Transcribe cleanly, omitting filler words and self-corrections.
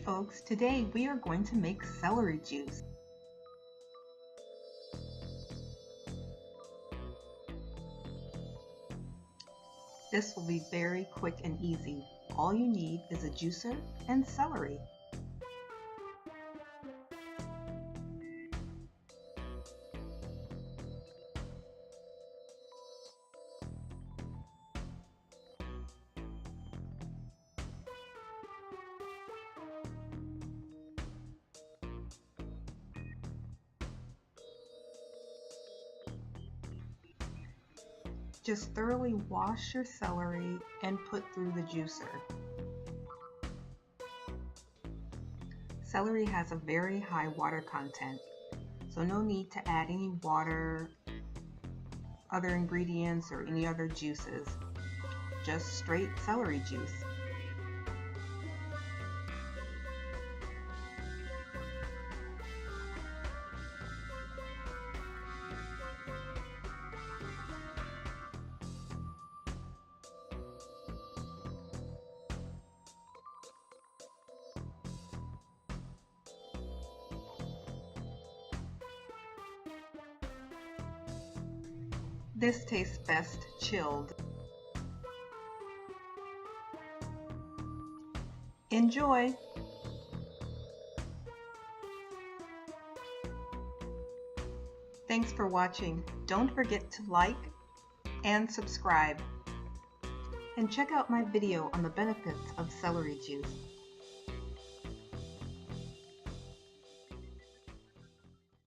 folks, today we are going to make celery juice. This will be very quick and easy. All you need is a juicer and celery. Just thoroughly wash your celery and put through the juicer. Celery has a very high water content, so no need to add any water, other ingredients, or any other juices. Just straight celery juice. This tastes best chilled. Enjoy! Thanks for watching. Don't forget to like and subscribe. And check out my video on the benefits of celery juice.